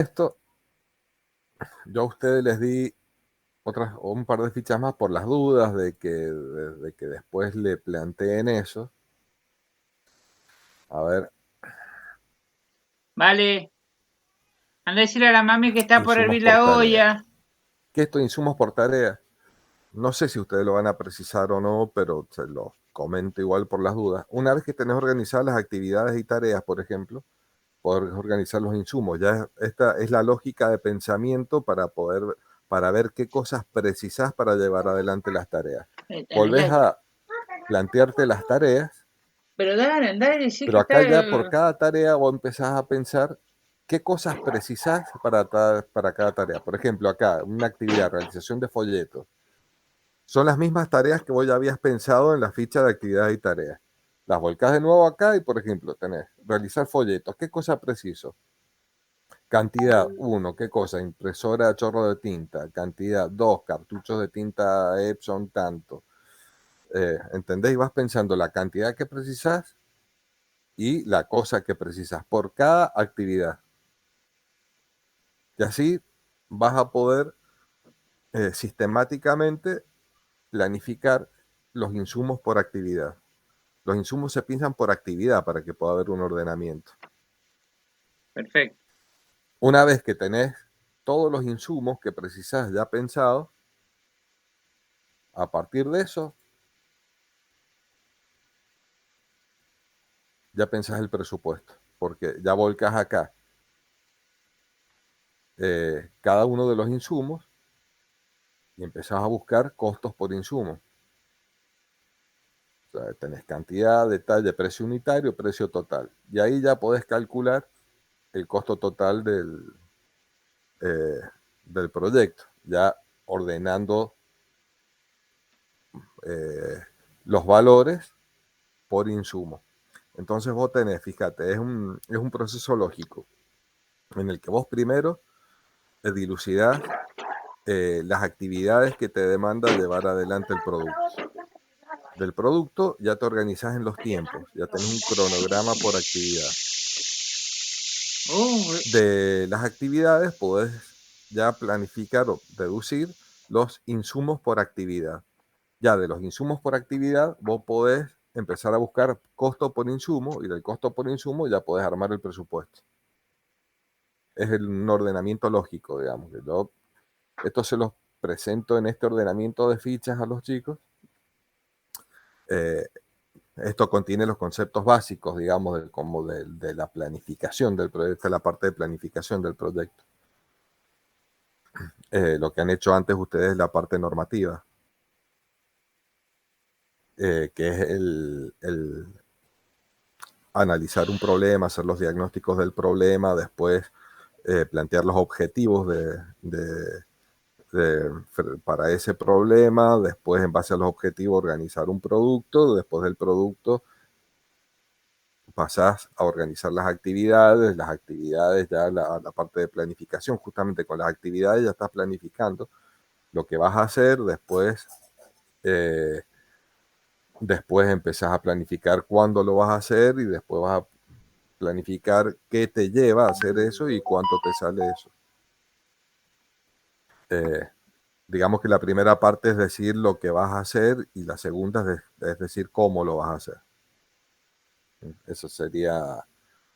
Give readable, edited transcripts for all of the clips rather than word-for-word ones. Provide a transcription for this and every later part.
Esto, yo a ustedes les di un par de fichas más por las dudas de que después le planteen eso. A ver, Vale, anda a decirle a la mami que está por insumos hervir por la tarea. olla. ¿Qué esto insumos por tarea? No sé si ustedes lo van a precisar o no, pero se los comento igual por las dudas. Una vez que tenés organizadas las actividades y tareas, por ejemplo, poder organizar los insumos. Esta es la lógica de pensamiento para ver qué cosas precisás para llevar adelante las tareas. En el Volvés aire. a plantearte las tareas, Pero dale, andá y decir que pero está. acá ya por cada tarea vos empezás a pensar qué cosas precisás para cada tarea. Por ejemplo, acá, una actividad, realización de folletos. Son las mismas tareas que vos ya habías pensado en la ficha de actividades y tareas. Las volcás de nuevo acá y, por ejemplo, tenés realizar folletos. ¿Qué cosa preciso? Cantidad, 1, ¿qué cosa? Impresora a chorro de tinta. Cantidad, 2, cartuchos de tinta Epson, tanto. ¿Entendés? Y vas pensando la cantidad que precisas y la cosa que precisas por cada actividad. Y así vas a poder sistemáticamente planificar los insumos por actividad. Los insumos se piensan por actividad para que pueda haber un ordenamiento. Perfecto. Una vez que tenés todos los insumos que precisas ya pensados, a partir de eso, ya pensás el presupuesto, porque ya volcás acá cada uno de los insumos y empezás a buscar costos por insumo. O sea, tenés cantidad, detalle, precio unitario, precio total. Y ahí ya podés calcular el costo total eh, del proyecto, ya ordenando eh, los valores por insumo. Entonces vos tenés, fíjate, es un proceso lógico en el que vos primero dilucidás las actividades que te demanda llevar adelante el producto. Del producto ya te organizás en los tiempos, ya tenés un cronograma por actividad. Oh, De las actividades podés ya planificar o deducir los insumos por actividad. Ya de los insumos por actividad vos podés empezar a buscar costo por insumo y del costo por insumo ya podés armar el presupuesto. Es un ordenamiento lógico, digamos. Esto se los presento en este ordenamiento de fichas a los chicos. Eh, Esto contiene los conceptos básicos, digamos, como de la planificación del proyecto, la parte de planificación del proyecto. Lo que han hecho antes ustedes es la parte normativa, que es el analizar un problema, hacer los diagnósticos del problema, después plantear los objetivos para ese problema, después en base a los objetivos organizar un producto, después del producto pasás a organizar las actividades ya la parte de planificación, justamente con las actividades ya estás planificando lo que vas a hacer, eh, después empezás a planificar cuándo lo vas a hacer y después vas a planificar qué te lleva a hacer eso y cuánto te sale eso. Eh, digamos que la primera parte es decir lo que vas a hacer y la segunda es decir cómo lo vas a hacer. Eso sería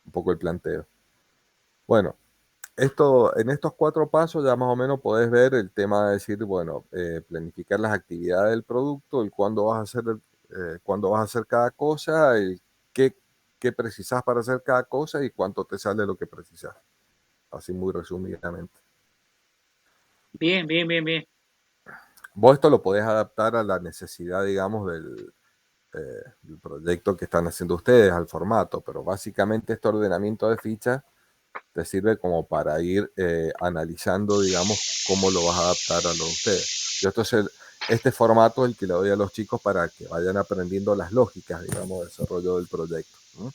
un poco el planteo. Bueno, en estos 4 pasos ya más o menos podés ver el tema de decir, bueno, planificar las actividades del producto, el cuándo vas a hacer cada cosa, qué, qué precisas para hacer cada cosa y cuánto te sale lo que precisas. Así muy resumidamente. bien, bien, bien, bien. Vos esto lo podés adaptar a la necesidad, digamos, del proyecto que están haciendo ustedes, al formato, pero básicamente este ordenamiento de fichas te sirve como para ir analizando, digamos, cómo lo vas a adaptar a lo de ustedes. Yo este formato es el que le doy a los chicos para que vayan aprendiendo las lógicas, digamos, de desarrollo del proyecto, ¿no?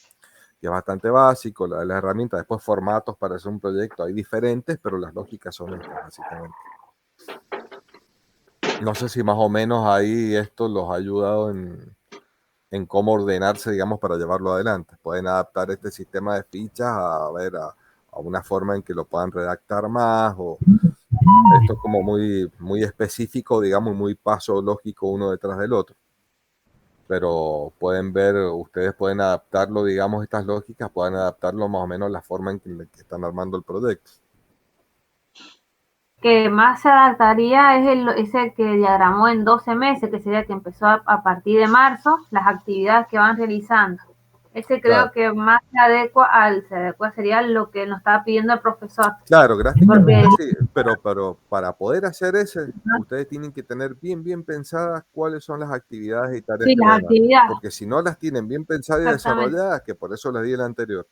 Que es bastante básico, la herramienta, después formatos para hacer un proyecto, hay diferentes, pero las lógicas son estas, básicamente. No sé si más o menos ahí esto los ha ayudado en cómo ordenarse, digamos, para llevarlo adelante. Pueden adaptar este sistema de fichas a ver, a una forma en que lo puedan redactar más, o esto es como muy, muy específico, digamos, muy paso lógico uno detrás del otro. Pero pueden ver, ustedes pueden adaptarlo, digamos, estas lógicas, pueden adaptarlo más o menos a la forma en que están armando el proyecto. Que más se adaptaría es el que diagramó en 12 meses, que sería que empezó a partir de marzo, las actividades que van realizando. Ese creo Claro. que más se adecua sería lo que nos estaba pidiendo el profesor. Claro, gráficamente Porque, sí, pero para poder hacer ese, ustedes tienen que tener bien pensadas cuáles son las actividades y tareas sí, que las van a dar. actividades. Porque si no las tienen bien pensadas y Exactamente. desarrolladas, que por eso les di el anterior,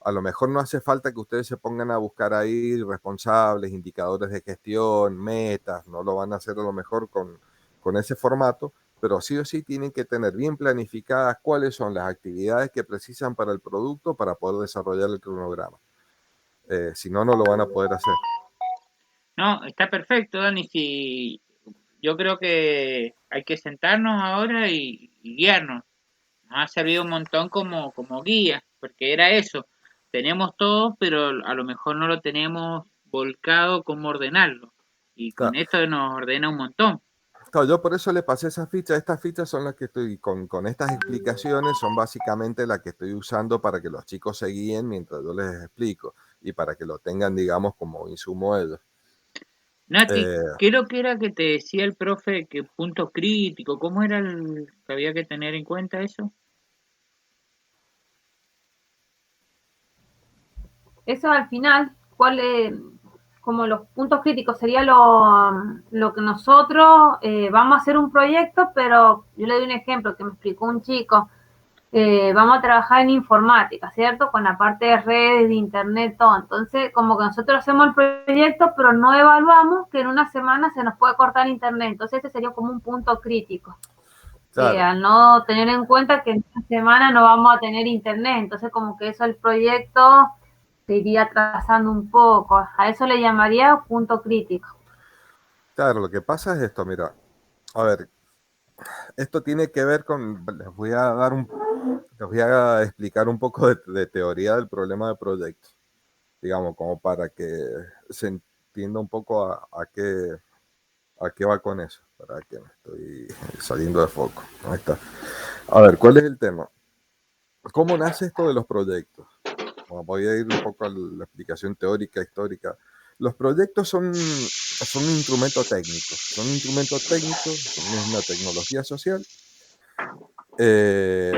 a lo mejor no hace falta que ustedes se pongan a buscar ahí responsables, indicadores de gestión, metas, no lo van a hacer a lo mejor con ese formato, pero sí o sí tienen que tener bien planificadas cuáles son las actividades que precisan para el producto para poder desarrollar el cronograma. Si no, no lo van a poder hacer. No, está perfecto, Dani. Si yo creo que hay que sentarnos ahora y guiarnos. Nos ha servido un montón como guía, porque era eso. Tenemos todo, pero a lo mejor no lo tenemos volcado cómo ordenarlo. Y con Claro, esto nos ordena un montón. claro, yo por eso le pasé esas fichas. Estas fichas son las que estoy, con estas explicaciones, son básicamente las que estoy usando para que los chicos se guíen mientras yo les explico y para que lo tengan, digamos, como insumo ellos. Nati, Eh, ¿qué lo que era que te decía el profe que punto crítico? ¿Cómo era el que había que tener en cuenta eso? Eso al final, como los puntos críticos, sería lo que nosotros vamos a hacer un proyecto, pero yo le doy un ejemplo que me explicó un chico. Vamos a trabajar en informática, ¿cierto? Con la parte de redes, de internet, todo. Entonces, como que nosotros hacemos el proyecto, pero no evaluamos que en una semana se nos puede cortar internet. Entonces, ese sería como un punto crítico. claro, Al no tener en cuenta que en una semana no vamos a tener internet. Entonces, como que eso el proyecto se iría atrasando un poco. A eso le llamaría punto crítico. claro, lo que pasa es esto, mira, a ver, esto tiene que ver con, les voy a explicar un poco de teoría del problema de proyectos, digamos, como para que se entienda un poco a qué va con eso, para que me estoy saliendo de foco. Ahí está. A ver, ¿cuál es el tema? ¿Cómo nace esto de los proyectos? Bueno, voy a ir un poco a la explicación teórica, histórica. Los proyectos son un instrumento técnico, son una tecnología social. Eh,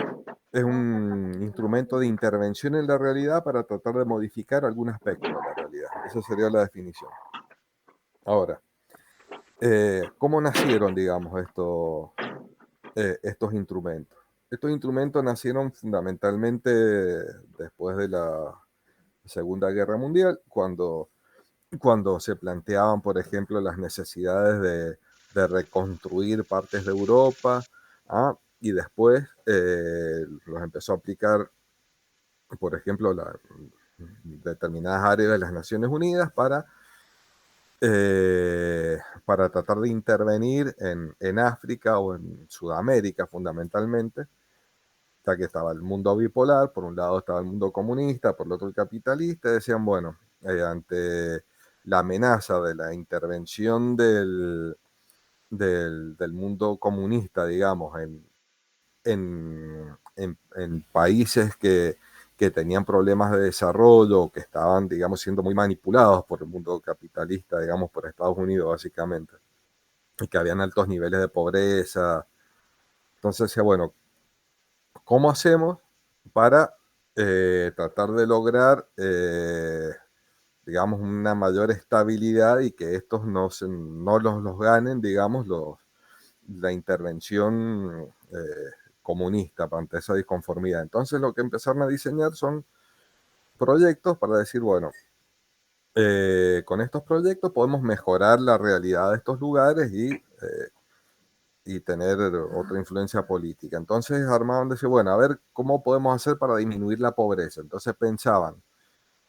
es un instrumento de intervención en la realidad para tratar de modificar algún aspecto de la realidad. Esa sería la definición. Ahora, ¿cómo nacieron, digamos, estos instrumentos? Estos instrumentos nacieron fundamentalmente después de la Segunda Guerra Mundial, cuando se planteaban, por ejemplo, las necesidades de reconstruir partes de Europa, ¿ah? Y después los empezó a aplicar, por ejemplo, determinadas áreas de las Naciones Unidas para tratar de intervenir en África o en Sudamérica fundamentalmente, ya que estaba el mundo bipolar, por un lado estaba el mundo comunista, por el otro el capitalista, y decían, bueno, ante la amenaza de la intervención del mundo comunista, digamos, en países que tenían problemas de desarrollo, que estaban, digamos, siendo muy manipulados por el mundo capitalista, digamos, por Estados Unidos, básicamente, y que habían altos niveles de pobreza. Entonces decía, bueno, ¿cómo hacemos para tratar de lograr, digamos, una mayor estabilidad y que estos no los ganen, digamos, la intervención comunista ante esa disconformidad? Entonces lo que empezaron a diseñar son proyectos para decir, bueno, con estos proyectos podemos mejorar la realidad de estos lugares y tener otra influencia política. Entonces armaban, decir, bueno, a ver cómo podemos hacer para disminuir la pobreza. Entonces pensaban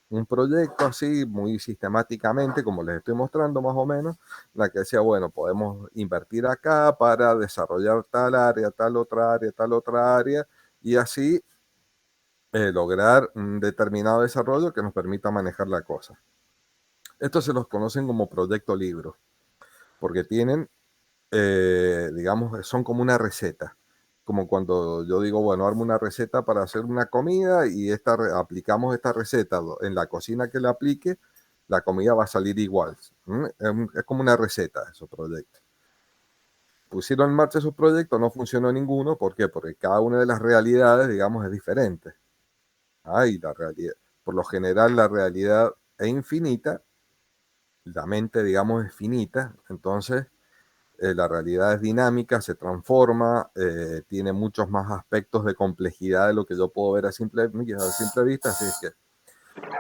un proyecto así, muy sistemáticamente, como les estoy mostrando más o menos, la que decía, bueno, podemos invertir acá para desarrollar tal área, tal otra área, y así lograr un determinado desarrollo que nos permita manejar la cosa. Estos se los conocen como proyecto libro, porque tienen, digamos, son como una receta. Como cuando yo digo, bueno, armo una receta para hacer una comida y aplicamos esta receta en la cocina que la aplique, la comida va a salir igual. Es como una receta esos proyectos. Pusieron en marcha esos proyectos, no funcionó ninguno. ¿Por qué? Porque cada una de las realidades, digamos, es diferente. Y la realidad, por lo general, la realidad es infinita, la mente, digamos, es finita, entonces la realidad es dinámica, se transforma, tiene muchos más aspectos de complejidad de lo que yo puedo ver a simple vista, así es que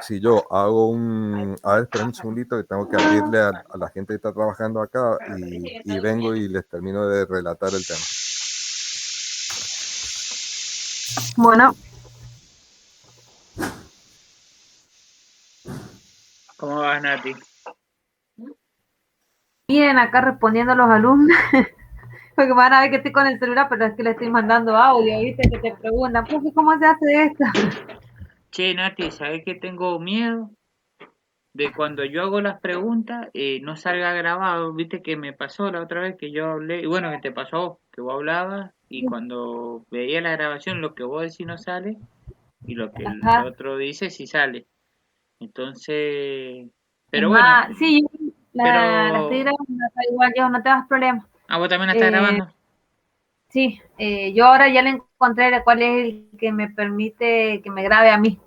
si yo hago a ver, espera un segundito que tengo que abrirle a la gente que está trabajando acá y vengo y les termino de relatar el tema. Bueno. ¿Cómo vas, Nati? Bien, acá respondiendo a los alumnos, porque van a ver que estoy con el celular, pero es que le estoy mandando audio, ¿viste? Que te preguntan, profe, ¿cómo se hace esto? Che, Nati, ¿sabes que tengo miedo? De cuando yo hago las preguntas, no salga grabado. Viste que me pasó la otra vez que yo hablé, y bueno, que te pasó, que vos hablabas, y cuando veía la grabación, lo que vos decís no sale, y lo que el Ajá. otro dice sí sale. Entonces, Es pero bueno, más, sí, yo la estoy pero... grabando, está igual, yo no te das problema. Ah, vos también la estás grabando. Sí, yo ahora ya le encontré cuál es el que me permite que me grabe a mí.